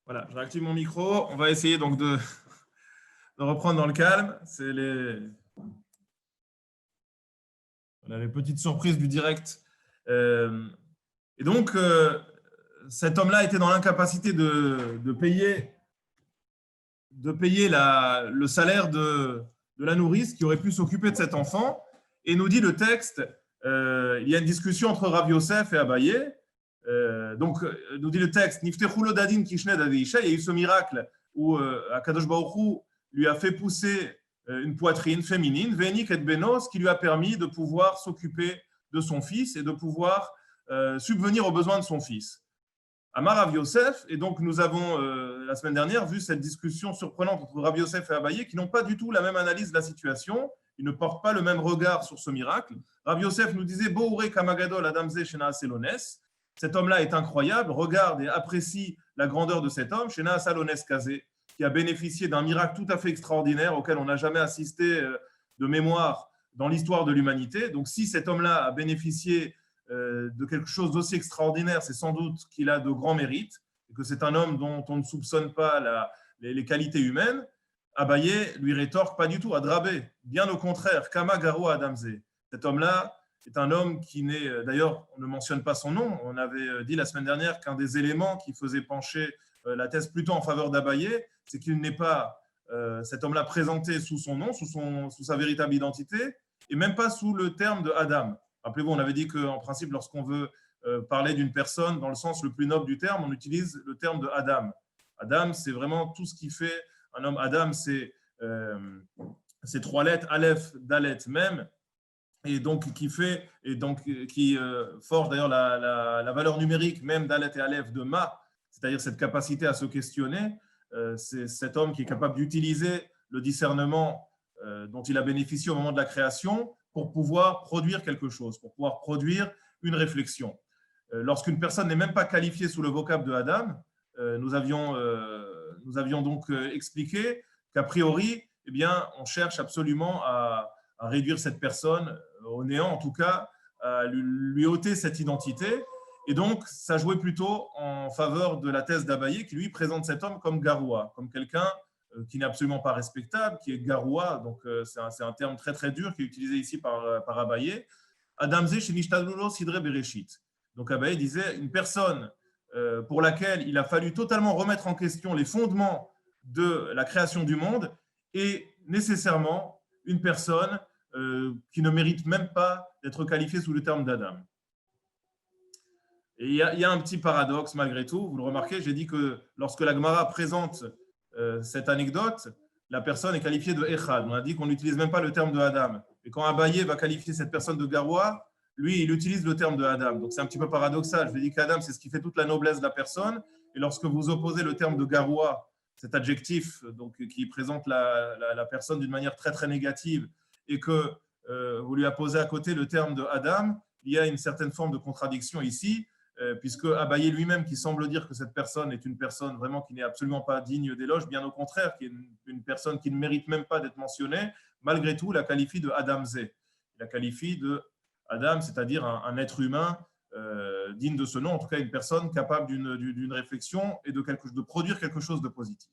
Voilà, je réactive mon micro. On va essayer donc de reprendre dans le calme. C'est les petites surprises du direct. Et donc, cet homme-là était dans l'incapacité de payer le salaire de la nourrice qui aurait pu s'occuper de cet enfant. Et nous dit le texte, il y a une discussion entre Rav Yosef et Abaye. Nous dit le texte, Niftechu lo dadin kishne dadisha, il y a eu ce miracle où Akadosh Baruch Hu lui a fait pousser une poitrine féminine, Venik et Beno, ce qui lui a permis de pouvoir s'occuper de son fils et de pouvoir subvenir aux besoins de son fils. Amar Rav Yosef, et donc nous avons la semaine dernière vu cette discussion surprenante entre Rav Yosef et Abaye qui n'ont pas du tout la même analyse de la situation, ils ne portent pas le même regard sur ce miracle. Rav Yosef nous disait Boure Kamagadol Adamze Shena Salones. Cet homme-là est incroyable, regarde et apprécie la grandeur de cet homme, Shena Salones Kazé, qui a bénéficié d'un miracle tout à fait extraordinaire auquel on n'a jamais assisté de mémoire dans l'histoire de l'humanité. Donc si cet homme-là a bénéficié de quelque chose d'aussi extraordinaire, c'est sans doute qu'il a de grands mérites et que c'est un homme dont on ne soupçonne pas les qualités humaines. Abaye lui rétorque pas du tout, Adrabé, bien au contraire, Kama Garo Adamze. Cet homme-là est un homme qui n'est, d'ailleurs, on ne mentionne pas son nom. On avait dit la semaine dernière qu'un des éléments qui faisait pencher la thèse plutôt en faveur d'Abaye, c'est qu'il n'est pas cet homme-là présenté sous son nom, sous sa véritable identité, et même pas sous le terme de Adam. Rappelez-vous, on avait dit qu'en principe, lorsqu'on veut parler d'une personne dans le sens le plus noble du terme, on utilise le terme de Adam. Adam, c'est vraiment tout ce qui fait un homme. Adam, c'est ces trois lettres, Aleph, Dalet, Mem, et donc qui forge d'ailleurs la valeur numérique, même Dalet et Aleph de Ma, c'est-à-dire cette capacité à se questionner. C'est cet homme qui est capable d'utiliser le discernement dont il a bénéficié au moment de la création pour pouvoir produire quelque chose, pour pouvoir produire une réflexion. Lorsqu'une personne n'est même pas qualifiée sous le vocable de Adam, nous avions donc expliqué qu'a priori, eh bien, on cherche absolument à réduire cette personne au néant, en tout cas, à lui ôter cette identité. Et donc, ça jouait plutôt en faveur de la thèse d'Abaye, qui lui présente cet homme comme garoua, comme quelqu'un qui n'est absolument pas respectable, qui est garoua, donc c'est un terme très très dur qui est utilisé ici par Abaye. Adamze shenishtadlulo sidre bereshit. Donc Abaye disait une personne pour laquelle il a fallu totalement remettre en question les fondements de la création du monde est nécessairement une personne qui ne mérite même pas d'être qualifiée sous le terme d'Adam. Et il y a un petit paradoxe malgré tout, vous le remarquez, j'ai dit que lorsque la Gemara présente cette anecdote, la personne est qualifiée de Echad. On a dit qu'on n'utilise même pas le terme de Adam. Et quand Abaye va qualifier cette personne de Garoua, lui, il utilise le terme de Adam. Donc c'est un petit peu paradoxal. Je dis qu'Adam, c'est ce qui fait toute la noblesse de la personne. Et lorsque vous opposez le terme de Garoua, cet adjectif donc, qui présente la personne d'une manière très très négative, et que vous lui apposez à côté le terme de Adam, il y a une certaine forme de contradiction ici, puisque Abaye lui-même, qui semble dire que cette personne est une personne vraiment qui n'est absolument pas digne d'éloge, bien au contraire, qui est une personne qui ne mérite même pas d'être mentionnée, malgré tout, la qualifie de Adamze. La qualifie de Adam, c'est-à-dire un être humain digne de ce nom, en tout cas une personne capable d'une réflexion et de produire quelque chose de positif.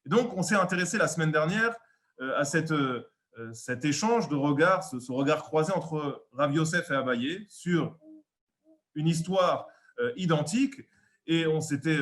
Et donc, on s'est intéressé la semaine dernière à cet échange de regards, ce regard croisé entre Rav Yosef et Abaye sur une histoire identique, et on s'était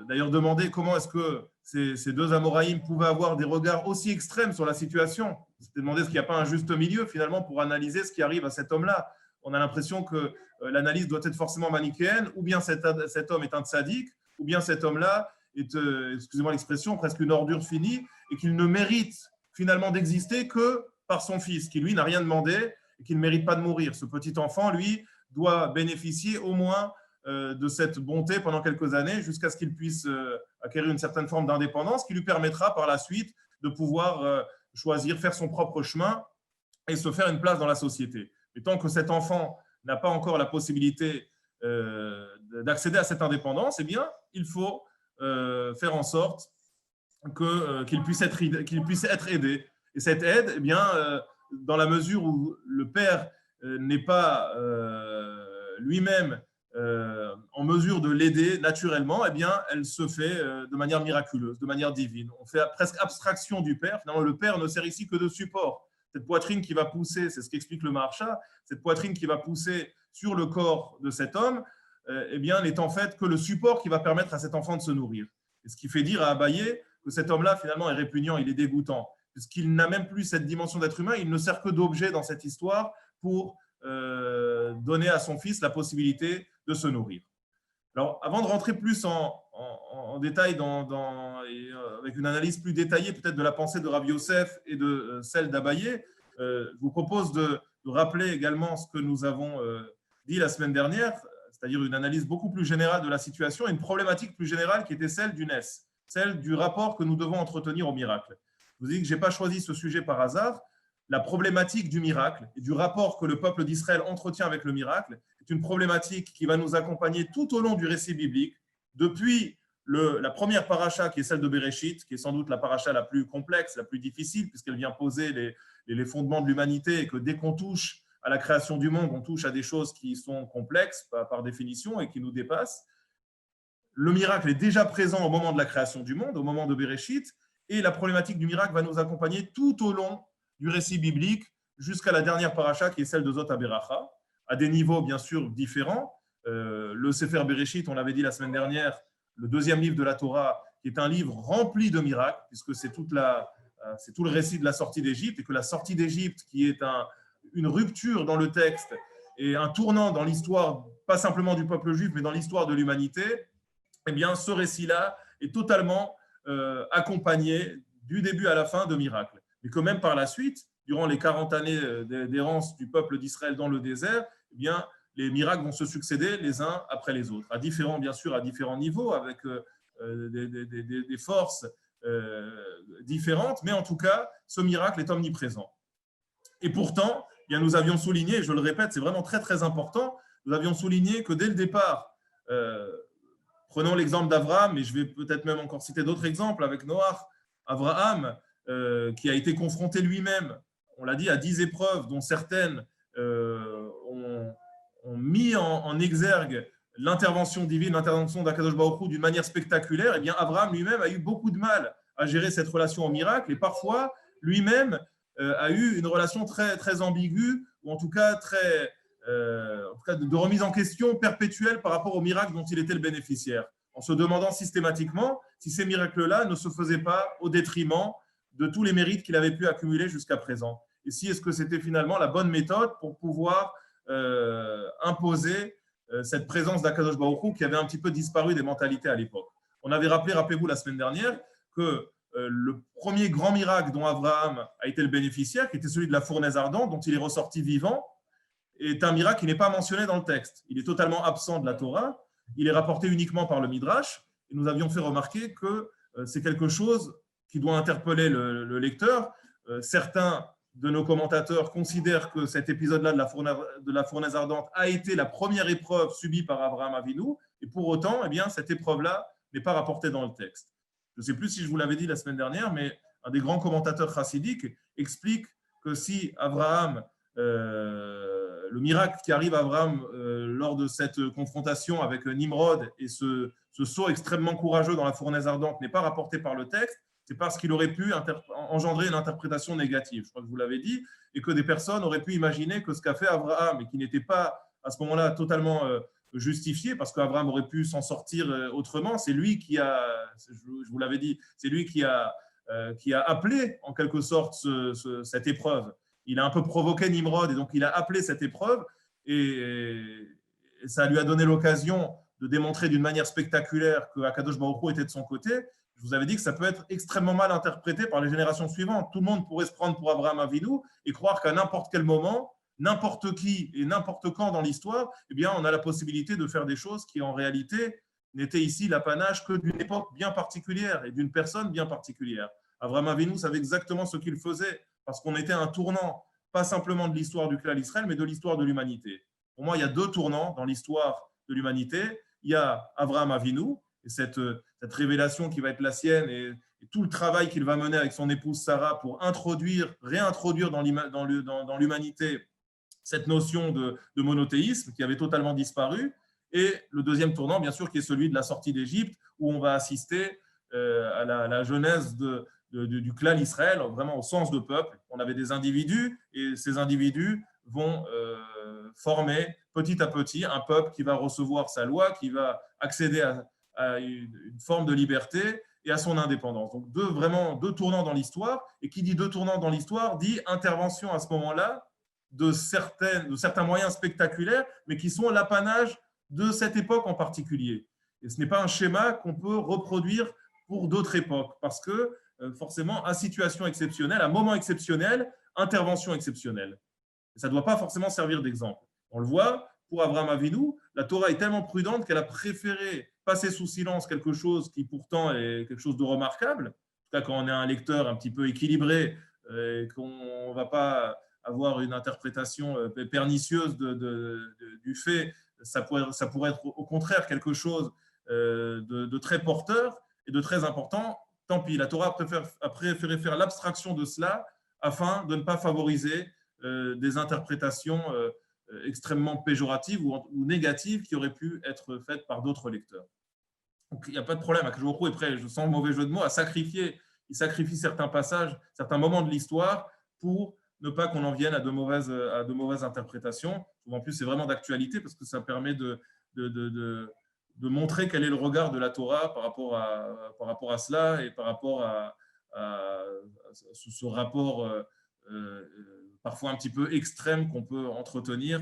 d'ailleurs demandé comment est-ce que ces deux Amoraïm pouvaient avoir des regards aussi extrêmes sur la situation. On s'était demandé est-ce qu'il n'y a pas un juste milieu finalement pour analyser ce qui arrive à cet homme-là. On a l'impression que l'analyse doit être forcément manichéenne, ou bien cet homme est un tzaddik, ou bien cet homme-là est, excusez-moi l'expression, presque une ordure finie, et qu'il ne mérite finalement d'exister que par son fils, qui lui n'a rien demandé et qui ne mérite pas de mourir. Ce petit enfant, lui, doit bénéficier au moins de cette bonté pendant quelques années jusqu'à ce qu'il puisse acquérir une certaine forme d'indépendance qui lui permettra par la suite de pouvoir choisir, faire son propre chemin et se faire une place dans la société. Et tant que cet enfant n'a pas encore la possibilité d'accéder à cette indépendance, eh bien, il faut faire en sorte qu'il puisse être aidé. Et cette aide, eh bien, dans la mesure où le père n'est pas lui-même en mesure de l'aider naturellement, eh bien, elle se fait de manière miraculeuse, de manière divine. On fait presque abstraction du père. Finalement, le père ne sert ici que de support. Cette poitrine qui va pousser, c'est ce qu'explique le Maharsha, cette poitrine qui va pousser sur le corps de cet homme, eh bien, n'est en fait que le support qui va permettre à cet enfant de se nourrir. Et ce qui fait dire à Abaye que cet homme-là, finalement, est répugnant, il est dégoûtant, puisqu'il n'a même plus cette dimension d'être humain, il ne sert que d'objet dans cette histoire pour donner à son fils la possibilité de se nourrir. Alors, avant de rentrer plus en détail avec une analyse plus détaillée peut-être de la pensée de Rabbi Yosef et de celle d'Abaye, je vous propose de rappeler également ce que nous avons dit la semaine dernière, c'est-à-dire une analyse beaucoup plus générale de la situation et une problématique plus générale qui était celle du Nes, celle du rapport que nous devons entretenir au miracle. Je vous ai dit que je n'ai pas choisi ce sujet par hasard. La problématique du miracle et du rapport que le peuple d'Israël entretient avec le miracle est une problématique qui va nous accompagner tout au long du récit biblique, depuis la première paracha qui est celle de Bereshit, qui est sans doute la paracha la plus complexe, la plus difficile, puisqu'elle vient poser les fondements de l'humanité et que dès qu'on touche à la création du monde, on touche à des choses qui sont complexes par définition et qui nous dépassent. Le miracle est déjà présent au moment de la création du monde, au moment de Bereshit, et la problématique du miracle va nous accompagner tout au long du récit biblique jusqu'à la dernière paracha qui est celle de Zot HaBeracha, à des niveaux bien sûr différents. Le Sefer Bereshit, on l'avait dit la semaine dernière, le deuxième livre de la Torah, qui est un livre rempli de miracles, puisque c'est tout le récit de la sortie d'Égypte, et que la sortie d'Égypte, qui est une rupture dans le texte et un tournant dans l'histoire, pas simplement du peuple juif, mais dans l'histoire de l'humanité, eh bien, ce récit-là est totalement accompagné du début à la fin de miracles. Mais que même par la suite, durant les 40 années d'errance du peuple d'Israël dans le désert, eh bien, les miracles vont se succéder les uns après les autres, bien sûr, à différents niveaux, avec des forces différentes, mais en tout cas, ce miracle est omniprésent. Et pourtant, eh bien, nous avions souligné, je le répète, c'est vraiment très très important, nous avions souligné que dès le départ, prenons l'exemple d'Abraham, mais je vais peut-être même encore citer d'autres exemples avec Noach, Abraham, qui a été confronté lui-même, on l'a dit, à 10 épreuves, dont certaines ont mis en exergue l'intervention divine, l'intervention d'Akadosh Baruch Hu d'une manière spectaculaire. Eh bien, Abraham lui-même a eu beaucoup de mal à gérer cette relation au miracle et parfois, lui-même a eu une relation très, très ambiguë, ou en tout cas, de remise en question perpétuelle par rapport au miracle dont il était le bénéficiaire, en se demandant systématiquement si ces miracles-là ne se faisaient pas au détriment de tous les mérites qu'il avait pu accumuler jusqu'à présent. Et si est-ce que c'était finalement la bonne méthode pour pouvoir imposer cette présence d'Akadosh Baruch Hu qui avait un petit peu disparu des mentalités à l'époque. On avait rappelé, rappelez-vous, la semaine dernière, que le premier grand miracle dont Abraham a été le bénéficiaire, qui était celui de la fournaise ardente, dont il est ressorti vivant, est un miracle qui n'est pas mentionné dans le texte. Il est totalement absent de la Torah. Il est rapporté uniquement par le Midrash. Et nous avions fait remarquer que c'est quelque chose qui doit interpeller le lecteur. Certains de nos commentateurs considèrent que cet épisode-là de la fournaise ardente a été la première épreuve subie par Abraham Avinu. Et pour autant, eh bien, cette épreuve-là n'est pas rapportée dans le texte. Je ne sais plus si je vous l'avais dit la semaine dernière, mais un des grands commentateurs chassidiques explique que si Abraham, le miracle qui arrive à Abraham lors de cette confrontation avec Nimrod et ce saut extrêmement courageux dans la fournaise ardente n'est pas rapporté par le texte, c'est parce qu'il aurait pu engendrer une interprétation négative, je crois que vous l'avez dit, et que des personnes auraient pu imaginer que ce qu'a fait Abraham, et qui n'était pas à ce moment-là totalement justifié, parce qu'Abraham aurait pu s'en sortir autrement, c'est lui qui a, je vous l'avais dit, c'est lui qui a appelé en quelque sorte cette épreuve. Il a un peu provoqué Nimrod, et donc il a appelé cette épreuve, et ça lui a donné l'occasion de démontrer d'une manière spectaculaire que Akadosh Baruch Hu était de son côté. Je vous avais dit que ça peut être extrêmement mal interprété par les générations suivantes. Tout le monde pourrait se prendre pour Abraham Avinu et croire qu'à n'importe quel moment, n'importe qui et n'importe quand dans l'histoire, eh bien, on a la possibilité de faire des choses qui, en réalité, n'étaient ici l'apanage que d'une époque bien particulière et d'une personne bien particulière. Abraham Avinu savait exactement ce qu'il faisait parce qu'on était à un tournant, pas simplement de l'histoire du clan d'Israël, mais de l'histoire de l'humanité. Pour moi, il y a deux tournants dans l'histoire de l'humanité. Il y a Abraham Avinu, et cette révélation qui va être la sienne et tout le travail qu'il va mener avec son épouse Sarah pour réintroduire dans l'humanité cette notion de monothéisme qui avait totalement disparu. et le deuxième tournant, bien sûr, qui est celui de la sortie d'Égypte, où on va assister à la genèse du clan Israël, vraiment au sens de peuple. On avait des individus, et ces individus vont former petit à petit un peuple qui va recevoir sa loi, qui va accéder à une forme de liberté et à son indépendance. Donc vraiment deux tournants dans l'histoire, et qui dit deux tournants dans l'histoire dit intervention à ce moment-là de certains moyens spectaculaires, mais qui sont l'apanage de cette époque en particulier. Et ce n'est pas un schéma qu'on peut reproduire pour d'autres époques, parce que forcément, à situation exceptionnelle, à moment exceptionnel, intervention exceptionnelle. Et ça ne doit pas forcément servir d'exemple. On le voit, pour Abraham Avinu, la Torah est tellement prudente qu'elle a préféré passer sous silence quelque chose qui pourtant est quelque chose de remarquable. En tout cas, quand on est un lecteur un petit peu équilibré, qu'on ne va pas avoir une interprétation pernicieuse du fait, ça pourrait être au contraire quelque chose de très porteur et de très important. Tant pis, la Torah a préféré faire l'abstraction de cela afin de ne pas favoriser des interprétations extrêmement péjoratives ou négatives qui auraient pu être faites par d'autres lecteurs. Donc, il n'y a pas de problème. Akadosh Baruch Hu est prêt, je sens le mauvais jeu de mots, à sacrifier. Il sacrifie certains passages, certains moments de l'histoire pour ne pas qu'on en vienne à de mauvaises interprétations. En plus, c'est vraiment d'actualité parce que ça permet de montrer quel est le regard de la Torah par rapport à cela et par rapport à ce rapport parfois un petit peu extrême qu'on peut entretenir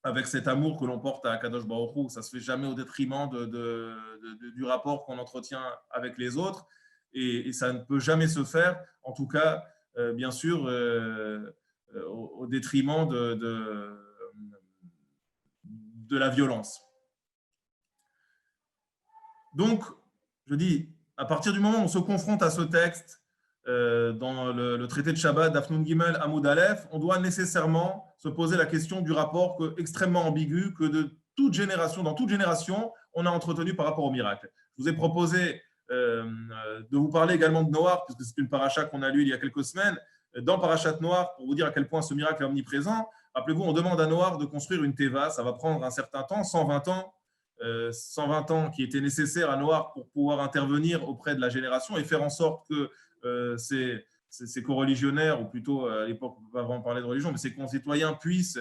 avec cet amour que l'on porte à Kadosh Baruch Hu. Ça ne se fait jamais au détriment du rapport qu'on entretient avec les autres, et ça ne peut jamais se faire, en tout cas, bien sûr, au détriment de la violence. Donc, je dis, à partir du moment où on se confronte à ce texte, dans le traité de Shabbat, Daf Nun Gimel Amoud Aleph, on doit nécessairement se poser la question du rapport extrêmement ambigu que dans toute génération, on a entretenu par rapport au miracle. Je vous ai proposé de vous parler également de Noach, puisque c'est une paracha qu'on a lue il y a quelques semaines, dans Parachat Noach, pour vous dire à quel point ce miracle est omniprésent. Rappelez-vous, on demande à Noach de construire une teva, ça va prendre un certain temps, 120 ans, 120 ans qui étaient nécessaires à Noach pour pouvoir intervenir auprès de la génération et faire en sorte que ces co-religionnaires, ou plutôt à l'époque, on ne peut pas vraiment parler de religion, mais ces concitoyens puissent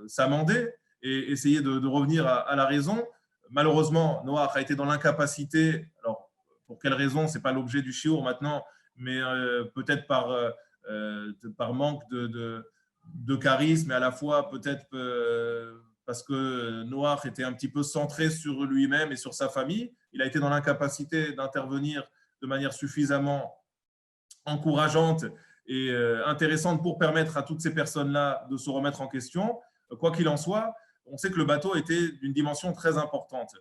s'amender et essayer de revenir à la raison. Malheureusement, Noach a été dans l'incapacité. Alors, pour quelle raison, ce n'est pas l'objet du shiur maintenant, mais peut-être par manque de charisme, et à la fois peut-être parce que Noach était un petit peu centré sur lui-même et sur sa famille. Il a été dans l'incapacité d'intervenir de manière suffisamment encourageante et intéressante pour permettre à toutes ces personnes-là de se remettre en question. Quoi qu'il en soit, on sait que le bateau était d'une dimension très importante.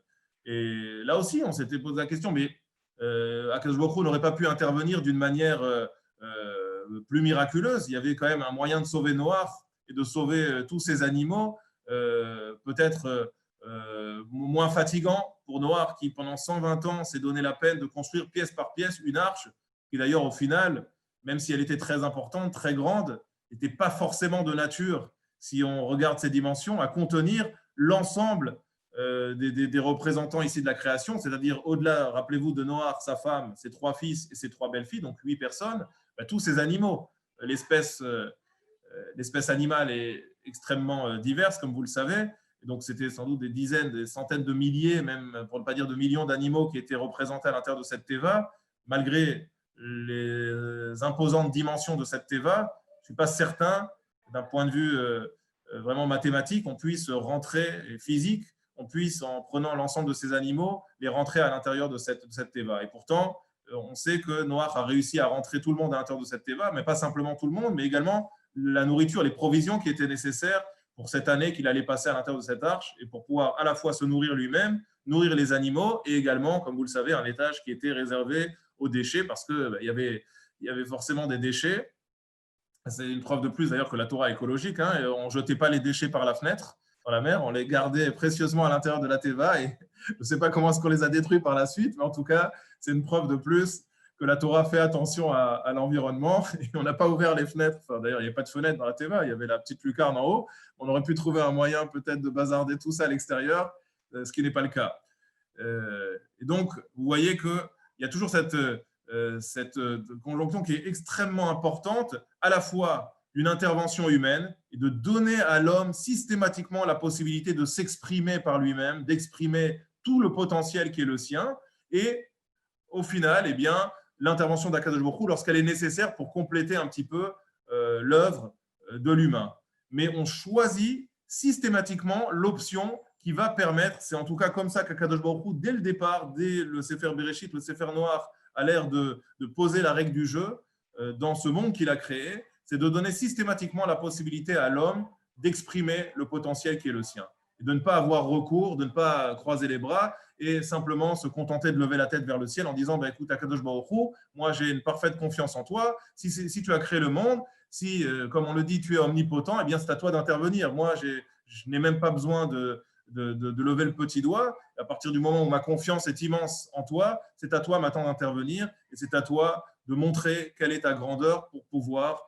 Et là aussi, on s'était posé la question, mais Akadosh Baruch Hu n'aurait pas pu intervenir d'une manière plus miraculeuse. Il y avait quand même un moyen de sauver Noach et de sauver tous ces animaux, peut-être moins fatigant pour Noach, qui pendant 120 ans s'est donné la peine de construire pièce par pièce une arche, qui d'ailleurs au final, même si elle était très importante, très grande, n'était pas forcément de nature, si on regarde ses dimensions, à contenir l'ensemble des représentants ici de la création, c'est-à-dire au-delà, rappelez-vous, de Noach, sa femme, ses 3 fils et ses 3 belles-filles, donc 8 personnes, tous ces animaux. L'espèce animale est extrêmement diverse, comme vous le savez. Et donc, c'était sans doute des dizaines, des centaines de milliers, même pour ne pas dire de millions d'animaux qui étaient représentés à l'intérieur de cette teva. Malgré les imposantes dimensions de cette teva, je ne suis pas certain, d'un point de vue vraiment mathématique, on puisse rentrer, et physique, on puisse, en prenant l'ensemble de ces animaux, les rentrer à l'intérieur de cette teva. Et pourtant, on sait que Noach a réussi à rentrer tout le monde à l'intérieur de cette teva, mais pas simplement tout le monde, mais également la nourriture, les provisions qui étaient nécessaires pour cette année qu'il allait passer à l'intérieur de cette arche, et pour pouvoir à la fois se nourrir lui-même, nourrir les animaux, et également, comme vous le savez, un étage qui était réservé aux déchets, parce qu'il y avait forcément des déchets. C'est une preuve de plus d'ailleurs que la Torah est écologique, hein, et on ne jetait pas les déchets par la fenêtre dans la mer, on les gardait précieusement à l'intérieur de la teva, et je ne sais pas comment est-ce qu'on les a détruits par la suite, mais en tout cas, c'est une preuve de plus que la Torah fait attention à l'environnement et on n'a pas ouvert les fenêtres. Enfin, d'ailleurs, il n'y avait pas de fenêtre dans la Teva, il y avait la petite lucarne en haut. On aurait pu trouver un moyen peut-être de bazarder tout ça à l'extérieur, ce qui n'est pas le cas. Et donc, vous voyez qu'il y a toujours cette conjonction qui est extrêmement importante, à la fois une intervention humaine et de donner à l'homme systématiquement la possibilité de s'exprimer par lui-même, d'exprimer tout le potentiel qui est le sien, et au final, eh bien, l'intervention d'Akadosh Baruch Hu lorsqu'elle est nécessaire pour compléter un petit peu l'œuvre de l'humain. Mais on choisit systématiquement l'option qui va permettre, c'est en tout cas comme ça qu'Akadosh Baruch Hu, dès le départ, dès le Sefer Bereshit, le Sefer Noach, a l'air de poser la règle du jeu dans ce monde qu'il a créé, c'est de donner systématiquement la possibilité à l'homme d'exprimer le potentiel qui est le sien. Et de ne pas avoir recours, de ne pas croiser les bras et simplement se contenter de lever la tête vers le ciel en disant bah, « Écoute, Akadosh Baruch Hu, moi j'ai une parfaite confiance en toi. Si tu as créé le monde, si, comme on le dit, tu es omnipotent, eh bien c'est à toi d'intervenir. Moi, je n'ai même pas besoin de lever le petit doigt. À partir du moment où ma confiance est immense en toi, c'est à toi maintenant d'intervenir et c'est à toi de montrer quelle est ta grandeur pour pouvoir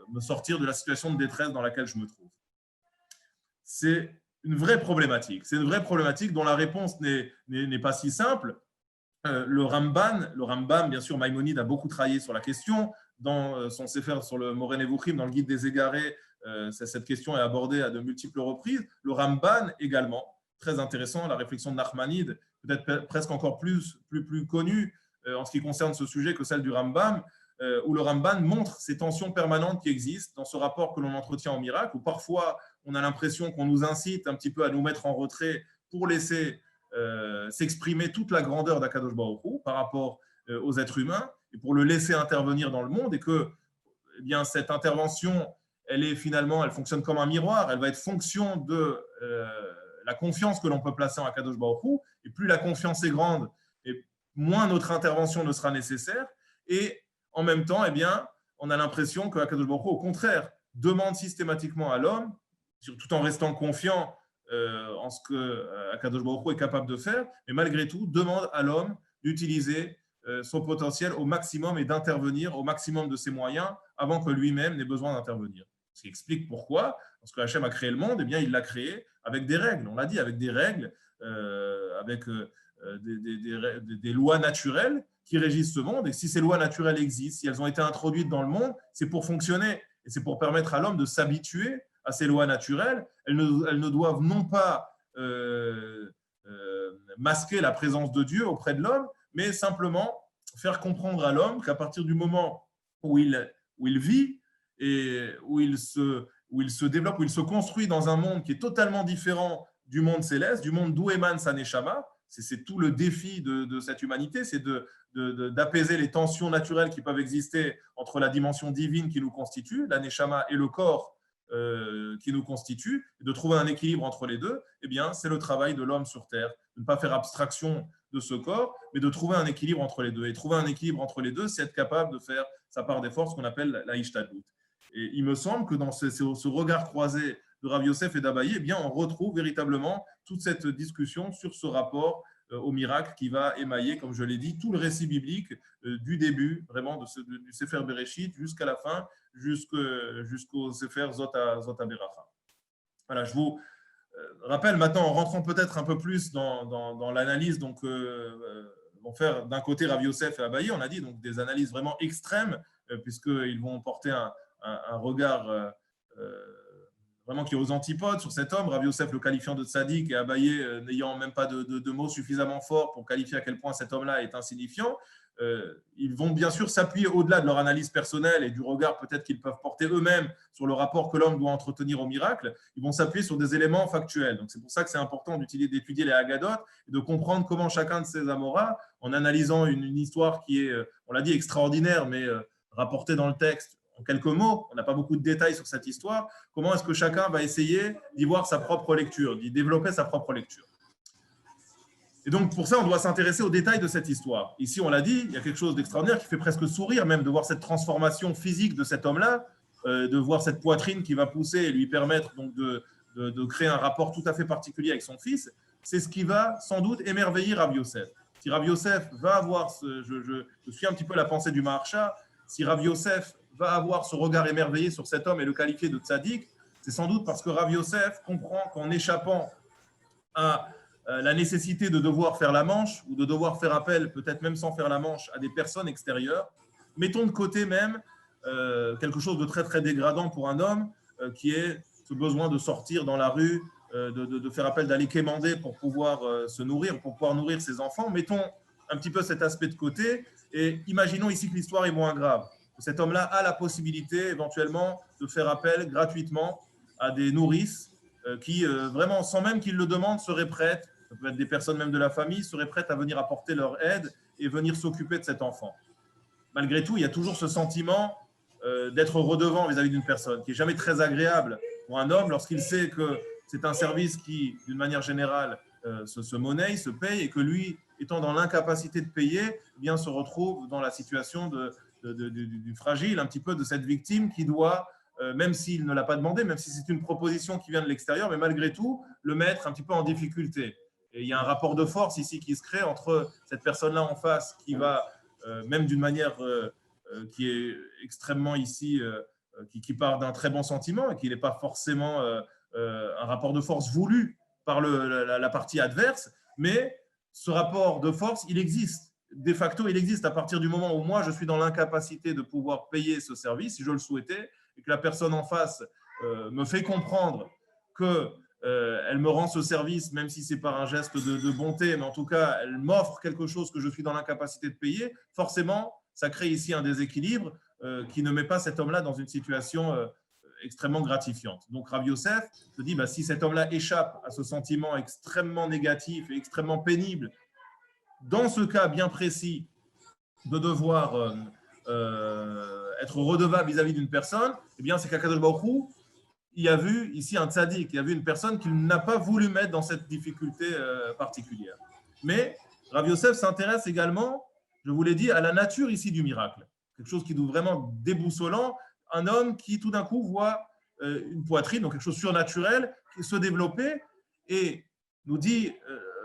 me sortir de la situation de détresse dans laquelle je me trouve. » C'est une vraie problématique. C'est une vraie problématique dont la réponse n'est pas si simple. Le Rambam, bien sûr, Maïmonide a beaucoup travaillé sur la question. Dans son Sefer sur le Moreh Nevuchim, dans le Guide des Égarés, cette question est abordée à de multiples reprises. Le Ramban également, très intéressant, la réflexion de Nachmanide, peut-être presque encore plus connue en ce qui concerne ce sujet que celle du Rambam, où le Ramban montre ces tensions permanentes qui existent dans ce rapport que l'on entretient au miracle, où parfois on a l'impression qu'on nous incite un petit peu à nous mettre en retrait pour laisser s'exprimer toute la grandeur d'Akadosh Baruch Hu par rapport aux êtres humains et pour le laisser intervenir dans le monde, et que eh bien, cette intervention, elle fonctionne comme un miroir, elle va être fonction de la confiance que l'on peut placer en Akadosh Baruch Hu, et plus la confiance est grande, et moins notre intervention ne sera nécessaire, et en même temps, eh bien, on a l'impression que Akadosh Baruch Hu, au contraire, demande systématiquement à l'homme, tout en restant confiant en ce que Akadosh Baruch Hu est capable de faire, mais malgré tout, demande à l'homme d'utiliser son potentiel au maximum et d'intervenir au maximum de ses moyens avant que lui-même n'ait besoin d'intervenir. Ce qui explique pourquoi, parce que Hachem a créé le monde, eh bien, il l'a créé avec des règles, on l'a dit, avec des règles, avec des lois naturelles qui régissent ce monde. Et si ces lois naturelles existent, si elles ont été introduites dans le monde, c'est pour fonctionner et c'est pour permettre à l'homme de s'habituer à ces lois naturelles. Elles ne doivent non pas masquer la présence de Dieu auprès de l'homme, mais simplement faire comprendre à l'homme qu'à partir du moment où il vit et où il se développe, où il se construit dans un monde qui est totalement différent du monde céleste, du monde d'où émane sa neshama, c'est tout le défi de cette humanité, c'est d'apaiser les tensions naturelles qui peuvent exister entre la dimension divine qui nous constitue, la neshama, et le corps qui nous constitue, et de trouver un équilibre entre les deux. Eh bien, c'est le travail de l'homme sur Terre, de ne pas faire abstraction de ce corps, mais de trouver un équilibre entre les deux. Et trouver un équilibre entre les deux, c'est être capable de faire sa part d'effort, ce qu'on appelle la Ishtadlut. Et il me semble que dans ce regard croisé de Rav Yosef et d'Abaye, eh bien, on retrouve véritablement toute cette discussion sur ce rapport au miracle qui va émailler, comme je l'ai dit, tout le récit biblique du début, vraiment, du Sefer Bereshit jusqu'à la fin, jusqu'au Sefer Zot HaBeracha. Voilà, je vous rappelle maintenant, en rentrant peut-être un peu plus dans l'analyse, donc vont faire d'un côté Rav Yosef et Abaye, on a dit donc des analyses vraiment extrêmes, puisqu'ils vont porter un regard vraiment qui est aux antipodes sur cet homme, Rav Yosef le qualifiant de tzaddik et Abaye n'ayant même pas de mots suffisamment forts pour qualifier à quel point cet homme-là est insignifiant. Ils vont bien sûr s'appuyer au-delà de leur analyse personnelle et du regard peut-être qu'ils peuvent porter eux-mêmes sur le rapport que l'homme doit entretenir au miracle. Ils vont s'appuyer sur des éléments factuels. Donc c'est pour ça que c'est important d'étudier les Haggadot et de comprendre comment chacun de ces Amoras, en analysant une histoire qui est, on l'a dit, extraordinaire, mais rapportée dans le texte en quelques mots, on n'a pas beaucoup de détails sur cette histoire, comment est-ce que chacun va essayer d'y voir sa propre lecture, d'y développer sa propre lecture. Et donc, pour ça, on doit s'intéresser aux détails de cette histoire. Ici, on l'a dit, il y a quelque chose d'extraordinaire qui fait presque sourire, même de voir cette transformation physique de cet homme-là, de voir cette poitrine qui va pousser et lui permettre donc de créer un rapport tout à fait particulier avec son fils. C'est ce qui va sans doute émerveiller Rav Yosef. Si Rav Yosef va avoir, je suis un petit peu la pensée du Maharsha, si Rav Yosef va avoir ce regard émerveillé sur cet homme et le qualifier de tzaddik, c'est sans doute parce que Rav Yosef comprend qu'en échappant à la nécessité de devoir faire la manche ou de devoir faire appel, peut-être même sans faire la manche, à des personnes extérieures, mettons de côté même quelque chose de très très dégradant pour un homme qui est ce besoin de sortir dans la rue, de faire appel d'aller quémander pour pouvoir se nourrir, pour pouvoir nourrir ses enfants. Mettons un petit peu cet aspect de côté et imaginons ici que l'histoire est moins grave. Cet homme-là a la possibilité éventuellement de faire appel gratuitement à des nourrices qui, vraiment, sans même qu'ils le demandent, seraient prêtes, ça peut être des personnes même de la famille, seraient prêtes à venir apporter leur aide et venir s'occuper de cet enfant. Malgré tout, il y a toujours ce sentiment d'être redevant vis-à-vis d'une personne, qui n'est jamais très agréable pour un homme lorsqu'il sait que c'est un service qui, d'une manière générale, se monnaie, se paye, et que lui, étant dans l'incapacité de payer, eh bien, se retrouve dans la situation du fragile, un petit peu de cette victime qui doit, même s'il ne l'a pas demandé, même si c'est une proposition qui vient de l'extérieur, mais malgré tout, le mettre un petit peu en difficulté. Et il y a un rapport de force ici qui se crée entre cette personne-là en face qui va, même d'une manière qui est extrêmement ici, qui part d'un très bon sentiment et qui n'est pas forcément un rapport de force voulu par la partie adverse, mais ce rapport de force, il existe. De facto, il existe à partir du moment où moi, je suis dans l'incapacité de pouvoir payer ce service, si je le souhaitais, et que la personne en face me fait comprendre qu'elle me rend ce service, même si c'est par un geste de bonté, mais en tout cas, elle m'offre quelque chose que je suis dans l'incapacité de payer, forcément, ça crée ici un déséquilibre qui ne met pas cet homme-là dans une situation extrêmement gratifiante. Donc, Rav Yosef se dit, si cet homme-là échappe à ce sentiment extrêmement négatif et extrêmement pénible, dans ce cas bien précis, de devoir être redevable vis-à-vis d'une personne, eh bien, c'est qu'Akadosh Baruch Hu, il a vu ici un tzaddik, il a vu une personne qu'il n'a pas voulu mettre dans cette difficulté particulière. Mais Rav Yosef s'intéresse également, je vous l'ai dit, à la nature ici du miracle. Quelque chose qui est vraiment déboussolant. Un homme qui tout d'un coup voit une poitrine, donc quelque chose de surnaturel, se développer et nous dit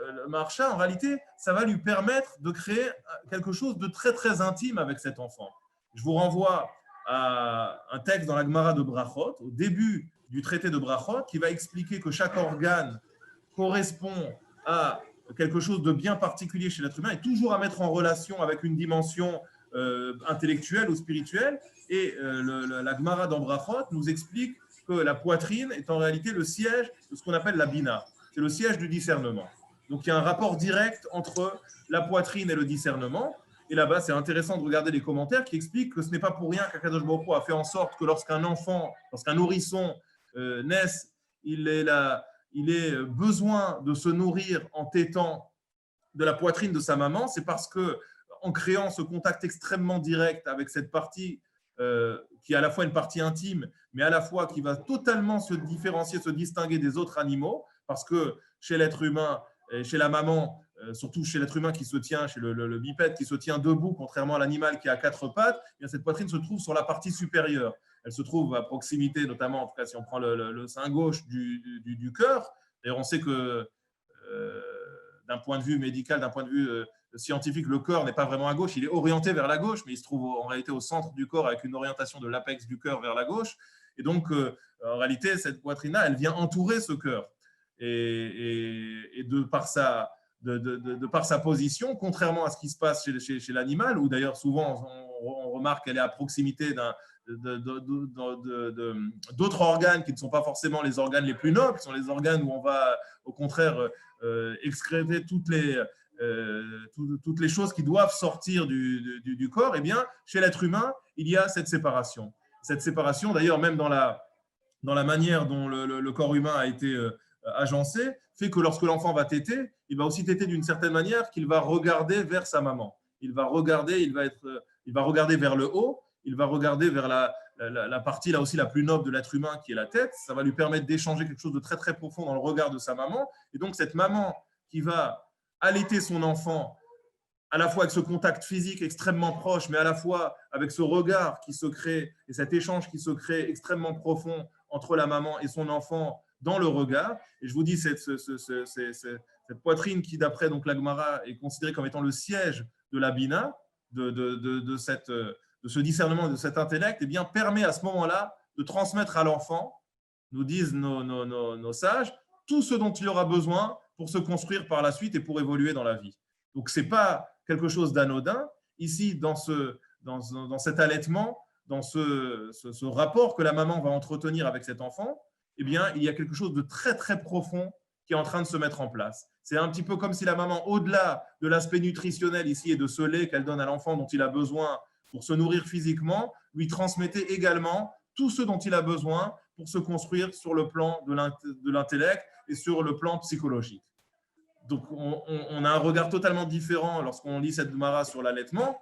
le Maharsha, en réalité, ça va lui permettre de créer quelque chose de très très intime avec cet enfant. Je vous renvoie à un texte dans la Gemara de Brachot, au début du traité de Brachot, qui va expliquer que chaque organe correspond à quelque chose de bien particulier chez l'être humain et toujours à mettre en relation avec une dimension intellectuelle ou spirituelle. Et la Gemara dans Brachot nous explique que la poitrine est en réalité le siège de ce qu'on appelle la bina. C'est le siège du discernement. Donc, il y a un rapport direct entre la poitrine et le discernement. Et là-bas, c'est intéressant de regarder les commentaires qui expliquent que ce n'est pas pour rien qu'Akadosh Baruch Hu a fait en sorte que lorsqu'un enfant, lorsqu'un nourrisson naisse, il ait besoin de se nourrir en tétant de la poitrine de sa maman. C'est parce que, en créant ce contact extrêmement direct avec cette partie qui est à la fois une partie intime, mais à la fois qui va totalement se différencier, se distinguer des autres animaux, parce que chez l'être humain, et chez la maman, surtout chez l'être humain qui se tient, chez le bipède qui se tient debout, contrairement à l'animal qui a 4 pattes, eh bien cette poitrine se trouve sur la partie supérieure. Elle se trouve à proximité, notamment, en tout cas si on prend le sein gauche du cœur. D'ailleurs, on sait que d'un point de vue médical, d'un point de vue scientifique, le corps n'est pas vraiment à gauche, il est orienté vers la gauche, mais il se trouve en réalité au centre du corps avec une orientation de l'apex du cœur vers la gauche. Et donc, en réalité, cette poitrine-là, elle vient entourer ce cœur. Et de par sa position, contrairement à ce qui se passe chez l'animal, où d'ailleurs souvent on remarque qu'elle est à proximité d'autres organes qui ne sont pas forcément les organes les plus nobles, qui sont les organes où on va au contraire excréter toutes les choses qui doivent sortir du corps. Eh bien, chez l'être humain, il y a cette séparation. Cette séparation, d'ailleurs, même dans la manière dont le corps humain a été agencé, fait que lorsque l'enfant va téter, il va aussi téter d'une certaine manière qu'il va regarder vers sa maman. Il va regarder vers le haut, il va regarder vers la partie là aussi la plus noble de l'être humain qui est la tête. Ça va lui permettre d'échanger quelque chose de très très profond dans le regard de sa maman. Et donc cette maman qui va allaiter son enfant à la fois avec ce contact physique extrêmement proche, mais à la fois avec ce regard qui se crée et cet échange qui se crée extrêmement profond entre la maman et son enfant, dans le regard. Et je vous dis, cette poitrine qui, d'après donc la Gemara, est considérée comme étant le siège de la Bina, de ce discernement, de cet intellect, eh bien, permet à ce moment-là de transmettre à l'enfant, nous disent nos sages, tout ce dont il aura besoin pour se construire par la suite et pour évoluer dans la vie. Donc, ce n'est pas quelque chose d'anodin. Ici, dans cet allaitement, dans ce rapport que la maman va entretenir avec cet enfant, eh bien, il y a quelque chose de très, très profond qui est en train de se mettre en place. C'est un petit peu comme si la maman, au-delà de l'aspect nutritionnel ici et de ce lait qu'elle donne à l'enfant dont il a besoin pour se nourrir physiquement, lui transmettait également tout ce dont il a besoin pour se construire sur le plan de l'intellect et sur le plan psychologique. Donc, on a un regard totalement différent lorsqu'on lit cette Gemara sur l'allaitement.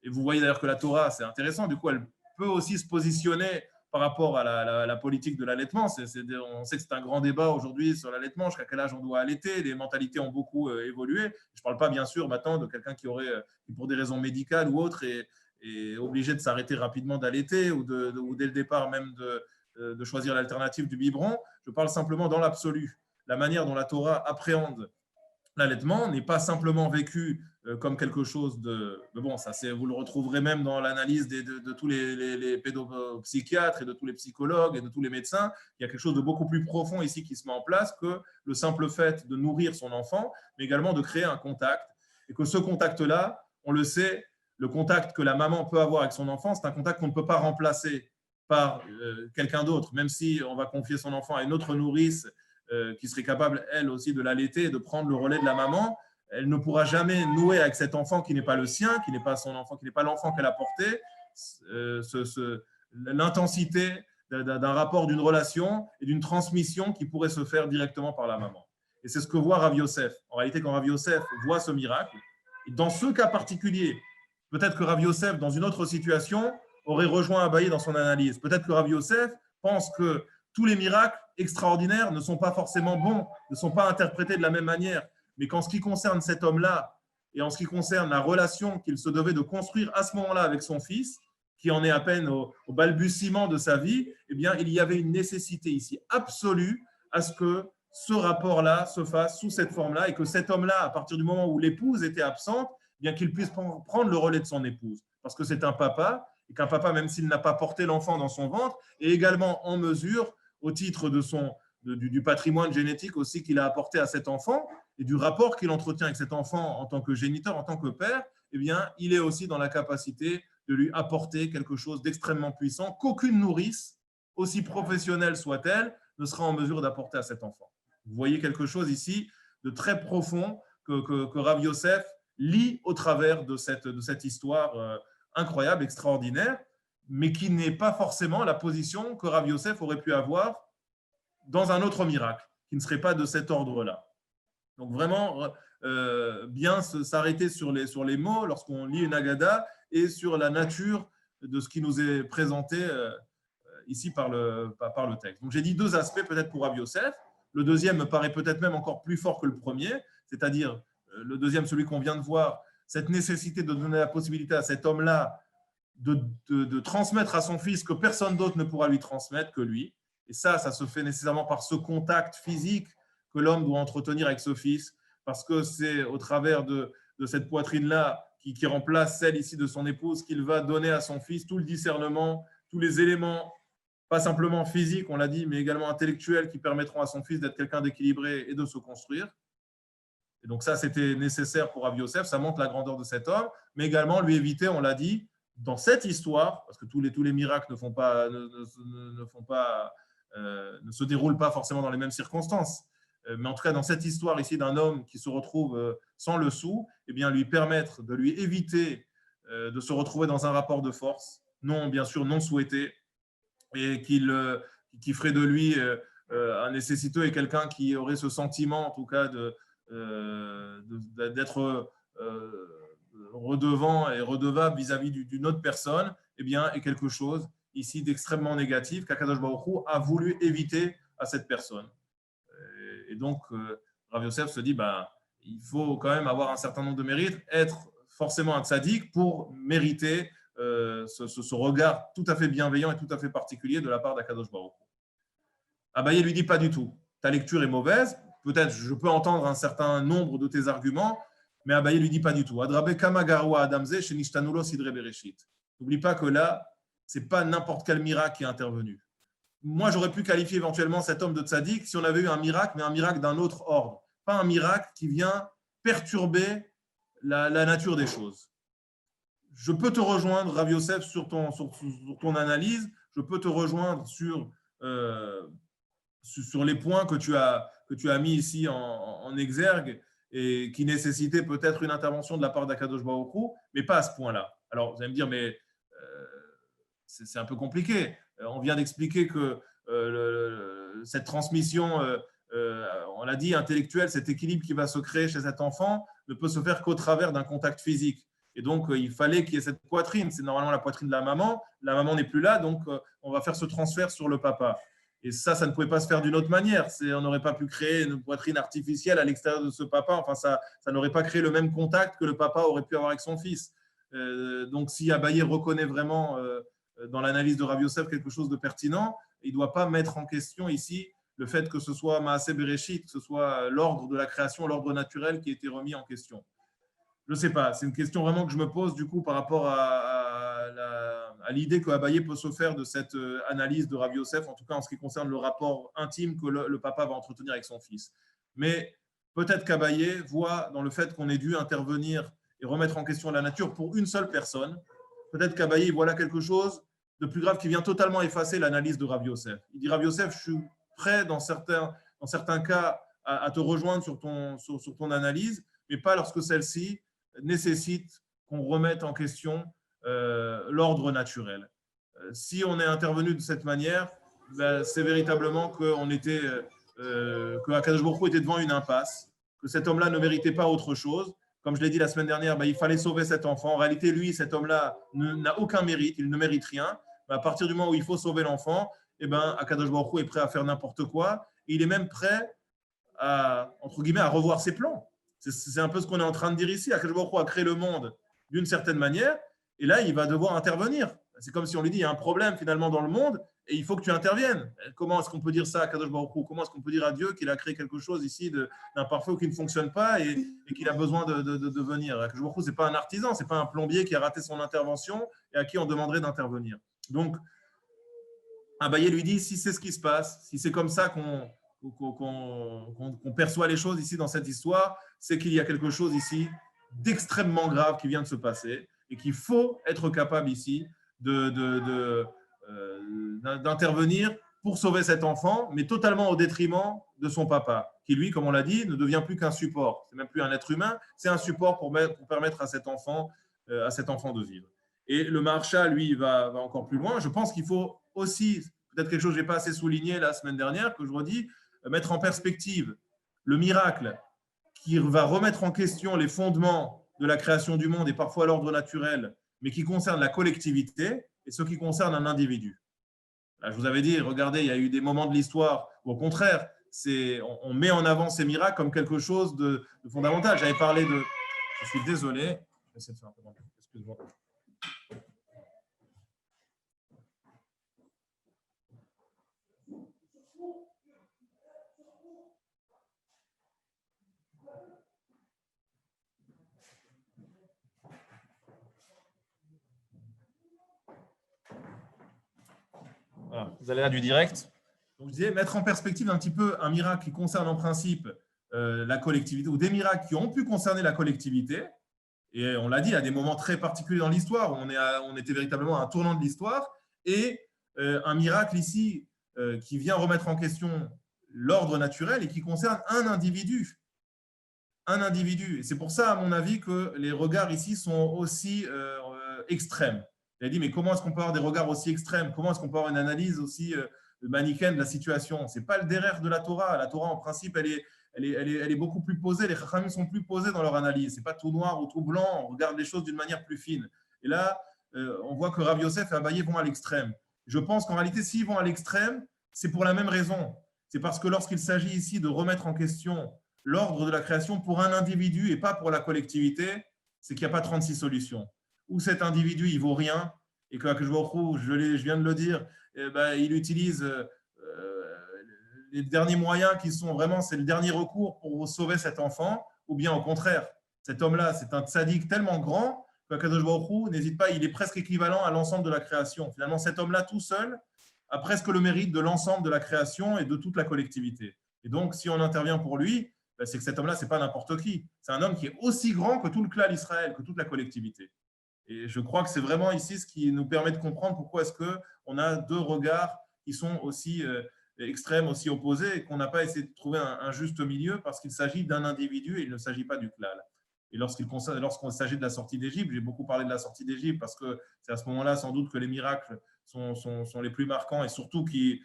Et vous voyez d'ailleurs que la Torah, c'est intéressant, du coup, elle peut aussi se positionner par rapport à la politique de l'allaitement. On sait que c'est un grand débat aujourd'hui sur l'allaitement, jusqu'à quel âge on doit allaiter. Les mentalités ont beaucoup évolué. Je ne parle pas, bien sûr, maintenant de quelqu'un qui, pour des raisons médicales ou autres, est obligé de s'arrêter rapidement d'allaiter ou dès le départ même de choisir l'alternative du biberon. Je parle simplement dans l'absolu. La manière dont la Torah appréhende l'allaitement n'est pas simplement vécu comme quelque chose de… Bon, ça, vous le retrouverez même dans l'analyse de tous les pédopsychiatres et de tous les psychologues et de tous les médecins. Il y a quelque chose de beaucoup plus profond ici qui se met en place que le simple fait de nourrir son enfant, mais également de créer un contact. Et que ce contact-là, on le sait, le contact que la maman peut avoir avec son enfant, c'est un contact qu'on ne peut pas remplacer par quelqu'un d'autre, même si on va confier son enfant à une autre nourrice qui serait capable, elle aussi, de l'allaiter et de prendre le relais de la maman. Elle ne pourra jamais nouer avec cet enfant qui n'est pas le sien, qui n'est pas son enfant, qui n'est pas l'enfant qu'elle a porté, l'intensité d'un rapport, d'une relation et d'une transmission qui pourrait se faire directement par la maman. Et c'est ce que voit Rav Yosef. En réalité, quand Rav Yosef voit ce miracle, et dans ce cas particulier, peut-être que Rav Yosef, dans une autre situation, aurait rejoint Abaye dans son analyse. Peut-être que Rav Yosef pense que tous les miracles extraordinaires ne sont pas forcément bons, ne sont pas interprétés de la même manière. Mais qu'en ce qui concerne cet homme-là, et en ce qui concerne la relation qu'il se devait de construire à ce moment-là avec son fils, qui en est à peine au balbutiement de sa vie, eh bien, il y avait une nécessité ici absolue à ce que ce rapport-là se fasse sous cette forme-là et que cet homme-là, à partir du moment où l'épouse était absente, eh bien qu'il puisse prendre le relais de son épouse. Parce que c'est un papa, et qu'un papa, même s'il n'a pas porté l'enfant dans son ventre, est également en mesure, au titre du patrimoine génétique aussi qu'il a apporté à cet enfant et du rapport qu'il entretient avec cet enfant en tant que géniteur, en tant que père, eh bien, il est aussi dans la capacité de lui apporter quelque chose d'extrêmement puissant qu'aucune nourrice, aussi professionnelle soit-elle, ne sera en mesure d'apporter à cet enfant. Vous voyez quelque chose ici de très profond que Rav Yosef lit au travers de cette histoire incroyable, extraordinaire, mais qui n'est pas forcément la position que Rav Yosef aurait pu avoir dans un autre miracle, qui ne serait pas de cet ordre-là. Donc vraiment, bien s'arrêter sur les mots lorsqu'on lit une Agada et sur la nature de ce qui nous est présenté ici par le texte. Donc j'ai dit deux aspects peut-être pour Rav Yosef. Le deuxième me paraît peut-être même encore plus fort que le premier, c'est-à-dire le deuxième, celui qu'on vient de voir, cette nécessité de donner la possibilité à cet homme-là de transmettre à son fils que personne d'autre ne pourra lui transmettre que lui. Et ça se fait nécessairement par ce contact physique que l'homme doit entretenir avec ce fils, parce que c'est au travers de cette poitrine-là qui remplace celle ici de son épouse qu'il va donner à son fils tout le discernement, tous les éléments, pas simplement physiques, on l'a dit, mais également intellectuels qui permettront à son fils d'être quelqu'un d'équilibré et de se construire. Et donc ça, c'était nécessaire pour Rav Yosef, ça montre la grandeur de cet homme, mais également lui éviter, on l'a dit, dans cette histoire, parce que tous les miracles ne se déroulent pas forcément dans les mêmes circonstances, mais en tout cas dans cette histoire ici d'un homme qui se retrouve sans le sou, eh bien lui permettre de lui éviter de se retrouver dans un rapport de force, bien sûr non souhaité, et qui ferait de lui un nécessiteux et quelqu'un qui aurait ce sentiment en tout cas d'être redevant et redevable vis-à-vis d'une autre personne, eh bien, est quelque chose ici d'extrêmement négatif qu'Akadosh Baruch Hu a voulu éviter à cette personne. Et donc, Rav Yosef se dit, il faut quand même avoir un certain nombre de mérites, être forcément un tzaddik pour mériter ce regard tout à fait bienveillant et tout à fait particulier de la part d'Akadosh Baruch Hu. Abaye lui dit pas du tout. Ta lecture est mauvaise. Peut-être je peux entendre un certain nombre de tes arguments, mais Abaye lui dit pas du tout. Adrabe kama garwa adamze shenishtanulo sidre bereshit. N'oublie pas que là, c'est pas n'importe quel miracle qui est intervenu. Moi, j'aurais pu qualifier éventuellement cet homme de tzaddik si on avait eu un miracle, mais un miracle d'un autre ordre. Pas un miracle qui vient perturber la nature des choses. Je peux te rejoindre, Rav Yosef, sur ton analyse. Je peux te rejoindre sur les points que tu as mis ici en exergue et qui nécessitaient peut-être une intervention de la part d'Akadosh Baruch Hu, mais pas à ce point-là. Alors, vous allez me dire, mais c'est un peu compliqué. On vient d'expliquer que cette transmission, on l'a dit, intellectuelle, cet équilibre qui va se créer chez cet enfant ne peut se faire qu'au travers d'un contact physique. Et donc, il fallait qu'il y ait cette poitrine. C'est normalement la poitrine de la maman. La maman n'est plus là, donc on va faire ce transfert sur le papa. Et ça ne pouvait pas se faire d'une autre manière. On n'aurait pas pu créer une poitrine artificielle à l'extérieur de ce papa. Enfin, ça n'aurait pas créé le même contact que le papa aurait pu avoir avec son fils. Donc, si Abaye reconnaît vraiment dans l'analyse de Rav Yosef quelque chose de pertinent, il ne doit pas mettre en question ici le fait que ce soit Maaseh Bereshit, que ce soit l'ordre de la création, l'ordre naturel qui a été remis en question. Je ne sais pas, c'est une question vraiment que je me pose du coup par rapport à l'idée que Abaye peut se faire de cette analyse de Rav Yosef, en tout cas en ce qui concerne le rapport intime que le papa va entretenir avec son fils. Mais peut-être qu'Abaye voit dans le fait qu'on ait dû intervenir et remettre en question la nature pour une seule personne, peut-être qu'Abaye voit là quelque chose de plus grave qui vient totalement effacer l'analyse de Rav Yosef. Il dit Rav Yosef, je suis prêt dans certains cas à te rejoindre sur ton analyse, mais pas lorsque celle-ci nécessite qu'on remette en question l'ordre naturel. Si on est intervenu de cette manière, ben, c'est véritablement que Akadosh Baruch Hu était devant une impasse, que cet homme-là ne méritait pas autre chose. Comme je l'ai dit la semaine dernière, ben, il fallait sauver cet enfant. En réalité, lui, cet homme-là n'a aucun mérite, il ne mérite rien. Ben, à partir du moment où il faut sauver l'enfant, eh ben, Akadosh Baruch Hu est prêt à faire n'importe quoi. Et il est même prêt à, entre guillemets, à revoir ses plans. C'est un peu ce qu'on est en train de dire ici. Akadosh Baruch Hu a créé le monde d'une certaine manière, et là, il va devoir intervenir. C'est comme si on lui dit, il y a un problème finalement dans le monde, et il faut que tu interviennes. Comment est-ce qu'on peut dire ça à Akadosh Baruch Hu? Comment est-ce qu'on peut dire à Dieu qu'il a créé quelque chose ici d'imparfait ou qui ne fonctionne pas et qu'il a besoin de venir? Akadosh Baruch Hu, ce n'est pas un artisan, ce n'est pas un plombier qui a raté son intervention et à qui on demanderait d'intervenir. Donc, Abaye lui dit, si c'est ce qui se passe, si c'est comme ça qu'on perçoit les choses ici dans cette histoire, c'est qu'il y a quelque chose ici d'extrêmement grave qui vient de se passer et qu'il faut être capable ici d'intervenir pour sauver cet enfant, mais totalement au détriment de son papa, qui lui, comme on l'a dit, ne devient plus qu'un support. C'est même plus un être humain, c'est un support pour permettre à cet enfant de vivre. Et le Maharsha, lui, va encore plus loin. Je pense qu'il faut aussi, peut-être quelque chose que je n'ai pas assez souligné la semaine dernière, que je redis, mettre en perspective le miracle qui va remettre en question les fondements de la création du monde et parfois l'ordre naturel, mais qui concerne la collectivité et ce qui concerne un individu. Là, je vous avais dit, regardez, il y a eu des moments de l'histoire où, au contraire, on met en avant ces miracles comme quelque chose de fondamental. J'avais parlé de… Je suis désolé. Je vais essayer de faire un peu… Excuse-moi. Voilà, vous allez là du direct. Donc, je disais, mettre en perspective un petit peu un miracle qui concerne en principe la collectivité, ou des miracles qui ont pu concerner la collectivité. Et on l'a dit, à des moments très particuliers dans l'histoire, où on était véritablement à un tournant de l'histoire, et un miracle ici qui vient remettre en question l'ordre naturel et qui concerne un individu. Un individu. Et c'est pour ça, à mon avis, que les regards ici sont aussi extrêmes. Il a dit, mais comment est-ce qu'on peut avoir des regards aussi extrêmes? Comment est-ce qu'on peut avoir une analyse aussi manichéenne de la situation? Ce n'est pas le derrière de la Torah. La Torah, en principe, elle est beaucoup plus posée. Les Chachamim sont plus posés dans leur analyse. Ce n'est pas tout noir ou tout blanc. On regarde les choses d'une manière plus fine. Et là, on voit que Rav Yosef et Abaye vont à l'extrême. Je pense qu'en réalité, s'ils vont à l'extrême, c'est pour la même raison. C'est parce que lorsqu'il s'agit ici de remettre en question l'ordre de la création pour un individu et pas pour la collectivité, c'est qu'il n'y a pas 36 solutions. Ou cet individu, il ne vaut rien, et que je viens de le dire, il utilise les derniers moyens qui sont vraiment, c'est le dernier recours pour sauver cet enfant, ou bien au contraire, cet homme-là, c'est un tzaddik tellement grand qu'Akadosh Baruch Hu, n'hésite pas, il est presque équivalent à l'ensemble de la création. Finalement, cet homme-là tout seul a presque le mérite de l'ensemble de la création et de toute la collectivité. Et donc, si on intervient pour lui, ben, c'est que cet homme-là, ce n'est pas n'importe qui. C'est un homme qui est aussi grand que tout le clan d'Israël, que toute la collectivité. Et je crois que c'est vraiment ici ce qui nous permet de comprendre pourquoi est-ce qu'on a deux regards qui sont aussi extrêmes, aussi opposés, et qu'on n'a pas essayé de trouver un juste milieu parce qu'il s'agit d'un individu et il ne s'agit pas du klal. Et lorsqu'on s'agit de la sortie d'Égypte, j'ai beaucoup parlé de la sortie d'Égypte parce que c'est à ce moment-là sans doute que les miracles sont les plus marquants et surtout qui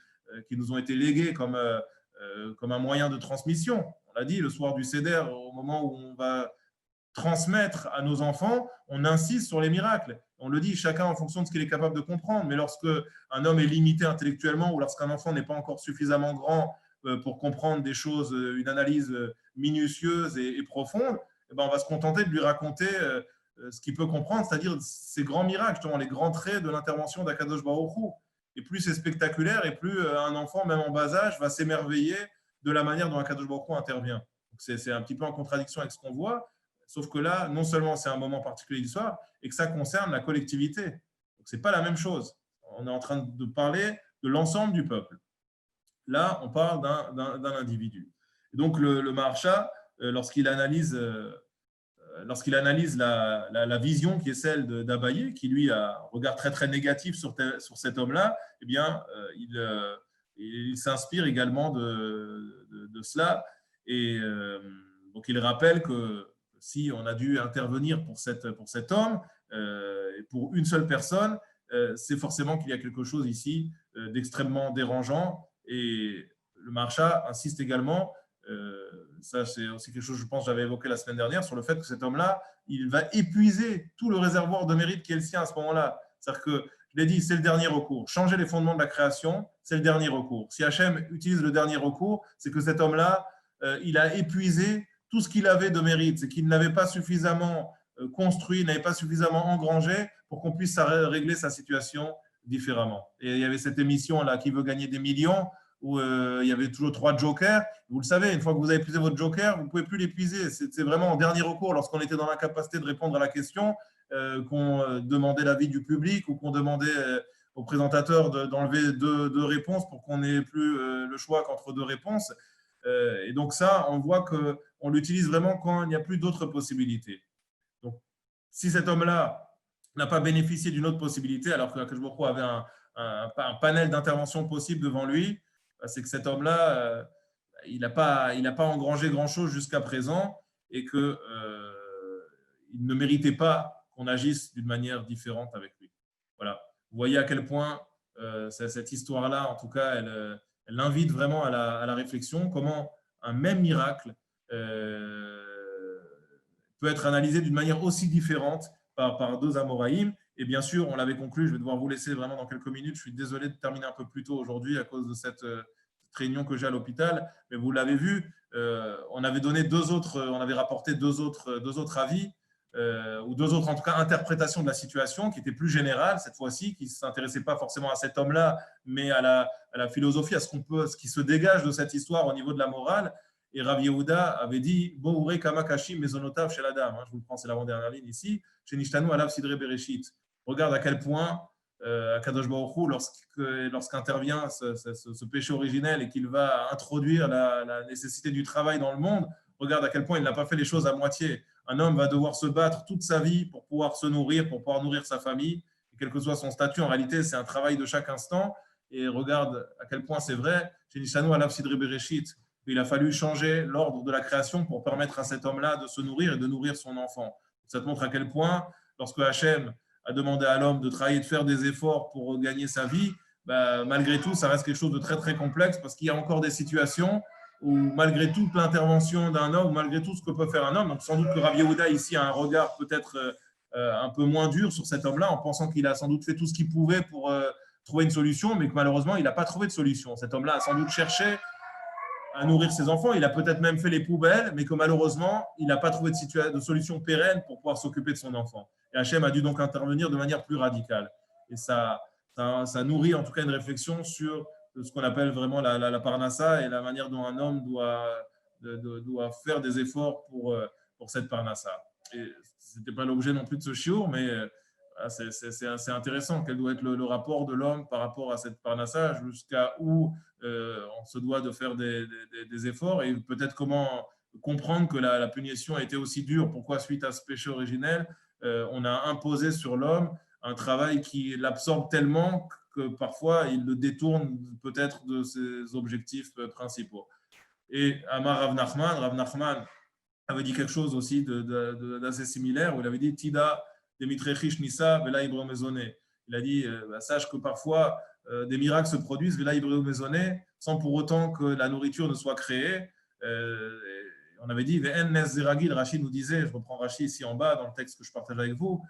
nous ont été légués comme un moyen de transmission. On l'a dit, le soir du Seder, au moment où on va transmettre à nos enfants, on insiste sur les miracles. On le dit, chacun en fonction de ce qu'il est capable de comprendre. Mais lorsque un homme est limité intellectuellement ou lorsqu'un enfant n'est pas encore suffisamment grand pour comprendre des choses, une analyse minutieuse et profonde, eh ben, on va se contenter de lui raconter ce qu'il peut comprendre, c'est-à-dire ces grands miracles, justement, les grands traits de l'intervention d'Akadosh Baruch Hu. Et plus c'est spectaculaire, et plus un enfant, même en bas âge, va s'émerveiller de la manière dont Akadosh Baruch Hu intervient. C'est un petit peu en contradiction avec ce qu'on voit. Sauf que là, non seulement c'est un moment particulier d'histoire, et que ça concerne la collectivité. Ce n'est pas la même chose. On est en train de parler de l'ensemble du peuple. Là, on parle d'un individu. Et donc, le Maharsha, lorsqu'il analyse la vision qui est celle d'Abaye, qui lui a un regard très, très négatif sur cet homme-là, eh bien, il s'inspire également de cela. Et donc, il rappelle que si on a dû intervenir pour cet homme, pour une seule personne, c'est forcément qu'il y a quelque chose ici d'extrêmement dérangeant. Et le Maharsha insiste également, ça c'est aussi quelque chose, je pense, que j'avais évoqué la semaine dernière, sur le fait que cet homme-là, il va épuiser tout le réservoir de mérite qui est le sien à ce moment-là. C'est-à-dire que, je l'ai dit, c'est le dernier recours. Changer les fondements de la création, c'est le dernier recours. Si Hachem utilise le dernier recours, c'est que cet homme-là, il a épuisé tout ce qu'il avait de mérite, c'est qu'il n'avait pas suffisamment construit, n'avait pas suffisamment engrangé pour qu'on puisse régler sa situation différemment. Et il y avait cette émission-là, Qui veut gagner des millions, où il y avait toujours 3 jokers. Vous le savez, une fois que vous avez épuisé votre joker, vous ne pouvez plus l'épuiser. C'est vraiment en dernier recours, lorsqu'on était dans l'incapacité de répondre à la question, qu'on demandait l'avis du public ou qu'on demandait au présentateur d'enlever deux réponses pour qu'on n'ait plus le choix qu'entre 2 réponses. Et donc ça, on voit qu'on l'utilise vraiment quand il n'y a plus d'autres possibilités. Donc, si cet homme-là n'a pas bénéficié d'une autre possibilité, alors que Akadosh Baruch Hu avait un panel d'interventions possibles devant lui, c'est que cet homme-là, il n'a pas engrangé grand-chose jusqu'à présent et qu'il ne méritait pas qu'on agisse d'une manière différente avec lui. Voilà. Vous voyez à quel point cette histoire-là, en tout cas, elle invite vraiment à la réflexion, comment un même miracle peut être analysé d'une manière aussi différente par 2 Amoraïm. Et bien sûr, on l'avait conclu, je vais devoir vous laisser vraiment dans quelques minutes. Je suis désolé de terminer un peu plus tôt aujourd'hui à cause de cette réunion que j'ai à l'hôpital. Mais vous l'avez vu, on avait rapporté deux autres avis, ou 2 autres, en tout cas, interprétations de la situation qui étaient plus générales cette fois-ci, qui ne s'intéressaient pas forcément à cet homme-là, mais à la philosophie, à ce qui se dégage de cette histoire au niveau de la morale. Et Rav Yehuda avait dit « Bouré kamakashim mezonotav chez la dame ». Je vous le prends, c'est l'avant-dernière ligne ici. « Chez Nishtanu alav sidre bereshit ». Regarde à quel point Akadosh Baruch Hu, lorsqu'intervient ce péché originel et qu'il va introduire la nécessité du travail dans le monde, regarde à quel point il n'a pas fait les choses à moitié. Un homme va devoir se battre toute sa vie pour pouvoir se nourrir, pour pouvoir nourrir sa famille. Et quel que soit son statut, en réalité, c'est un travail de chaque instant. Et regarde à quel point c'est vrai. Chez Nishtanu alav sidre bereshit. Il a fallu changer l'ordre de la création pour permettre à cet homme-là de se nourrir et de nourrir son enfant. Ça te montre à quel point, lorsque Hachem a demandé à l'homme de travailler, de faire des efforts pour gagner sa vie, malgré tout, ça reste quelque chose de très, très complexe parce qu'il y a encore des situations où, malgré toute l'intervention d'un homme, malgré tout ce que peut faire un homme, donc sans doute que Rav Yehuda ici a un regard peut-être un peu moins dur sur cet homme-là, en pensant qu'il a sans doute fait tout ce qu'il pouvait pour trouver une solution, mais que malheureusement, il n'a pas trouvé de solution. Cet homme-là a sans doute cherché à nourrir ses enfants. Il a peut-être même fait les poubelles, mais que malheureusement, il n'a pas trouvé de solution pérenne pour pouvoir s'occuper de son enfant. Et Hachem a dû donc intervenir de manière plus radicale. Et ça nourrit en tout cas une réflexion sur ce qu'on appelle vraiment la parnassa et la manière dont un homme doit faire des efforts pour cette parnassa. Et ce n'était pas l'objet non plus de ce shiur, mais c'est intéressant. Quel doit être le rapport de l'homme par rapport à cette parnassa, jusqu'à où on se doit de faire des efforts, et peut-être comment comprendre que la punition a été aussi dure. Pourquoi, suite à ce péché originel, on a imposé sur l'homme un travail qui l'absorbe tellement que parfois il le détourne peut-être de ses objectifs principaux. Et Amar Rav Nachman avait dit quelque chose aussi d'assez similaire, où il avait dit Tida Demitrechish Nisa Vela Ibro Mezoné. Il a dit sache que parfois des miracles se produisent Vela Ibro Mezoné sans pour autant que la nourriture ne soit créée. On avait dit Ve'en Nes Zeragil, Rashi nous disait, je reprends Rashi ici en bas dans le texte que je partage avec vous.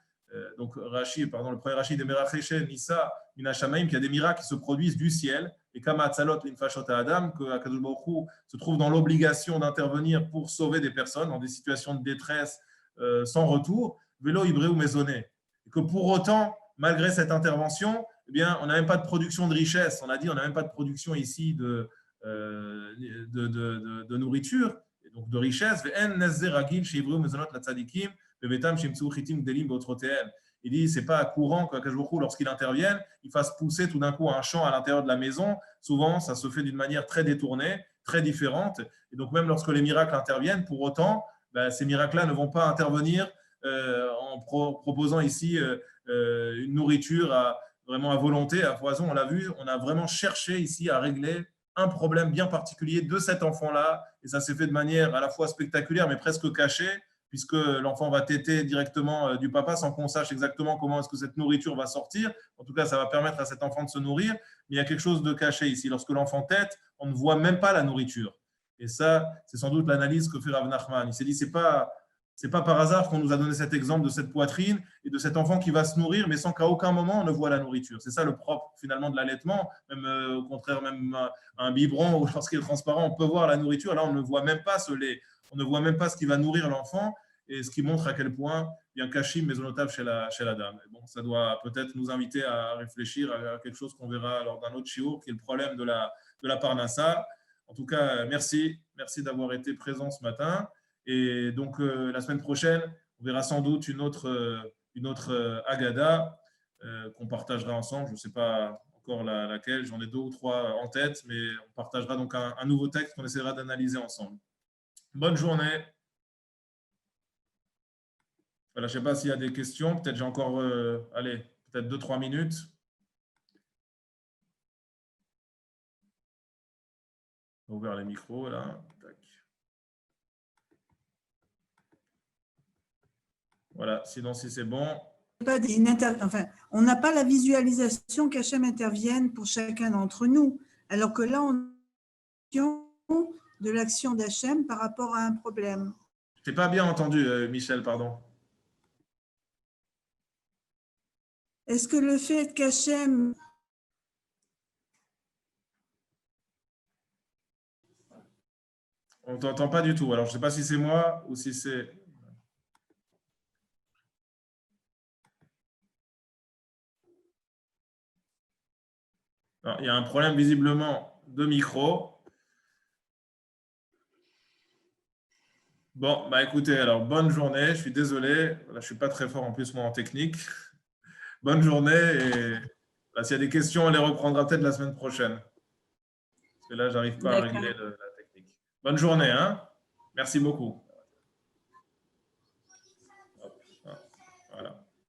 Donc Rashi, pardon, le premier Rashi de Meracheshe Nisa Minashamaim, qu'il y a des miracles qui se produisent du ciel, et Kama Atzalot Linfashot Adam, que Akadosh Baruch Hu se trouve dans l'obligation d'intervenir pour sauver des personnes dans des situations de détresse sans retour, Velo Ibreu Maisonné, et que pour autant, malgré cette intervention, eh bien, on n'a même pas de production de richesse. On a dit, on n'a même pas de production ici de nourriture, et donc de richesse. Ve'en Nezzer Ragil chez Ibreu Maisonot la Tzadikim. Il dit, c'est pas courant qu'Akadosh Baruch Hu, lorsqu'il intervienne, il fasse pousser tout d'un coup un champ à l'intérieur de la maison. Souvent, ça se fait d'une manière très détournée, très différente. Et donc, même lorsque les miracles interviennent, pour autant, ces miracles-là ne vont pas intervenir en proposant ici une nourriture vraiment à volonté, à foison. On l'a vu, on a vraiment cherché ici à régler un problème bien particulier de cet enfant-là. Et ça s'est fait de manière à la fois spectaculaire, mais presque cachée, puisque l'enfant va téter directement du papa sans qu'on sache exactement comment est-ce que cette nourriture va sortir. En tout cas, ça va permettre à cet enfant de se nourrir. Mais il y a quelque chose de caché ici. Lorsque l'enfant tète, on ne voit même pas la nourriture. Et ça, c'est sans doute l'analyse que fait Rav Nachman. Il s'est dit, c'est pas par hasard qu'on nous a donné cet exemple de cette poitrine et de cet enfant qui va se nourrir, mais sans qu'à aucun moment on ne voit la nourriture. C'est ça le propre finalement de l'allaitement. Même au contraire, même un biberon, ou lorsqu'il est transparent, on peut voir la nourriture. Là, on ne voit même pas ce lait. On ne voit même pas ce qui va nourrir l'enfant, et ce qui montre à quel point il y a un cachim maisonnotable chez la dame. Et bon, ça doit peut-être nous inviter à réfléchir à quelque chose qu'on verra lors d'un autre shiur, qui est le problème de la parnassa. En tout cas, merci d'avoir été présent ce matin. Et donc, la semaine prochaine, on verra sans doute une autre Agada qu'on partagera ensemble. Je ne sais pas encore laquelle, j'en ai 2 ou 3 en tête, mais on partagera donc un nouveau texte qu'on essaiera d'analyser ensemble. Bonne journée. Voilà, je ne sais pas s'il y a des questions. Peut-être j'ai encore, peut-être 2-3 minutes. On va ouvrir les micros, là. Tac. Voilà, sinon, si c'est bon. On n'a pas la visualisation qu'Hachem intervienne pour chacun d'entre nous, alors que là, on a de l'action d'Hachem par rapport à un problème. Je n'ai pas bien entendu, Michel, pardon. Est-ce que le fait qu'Hachem… On ne t'entend pas du tout. Alors, je ne sais pas si c'est moi ou si c'est… Alors, il y a un problème visiblement de micro. Bon, écoutez, alors, bonne journée. Je suis désolé. Là, je ne suis pas très fort en plus, moi, en technique. Bonne journée. Et s'il y a des questions, on les reprendra peut-être la semaine prochaine. Parce que là, je n'arrive pas à régler la technique. Bonne journée. Merci beaucoup.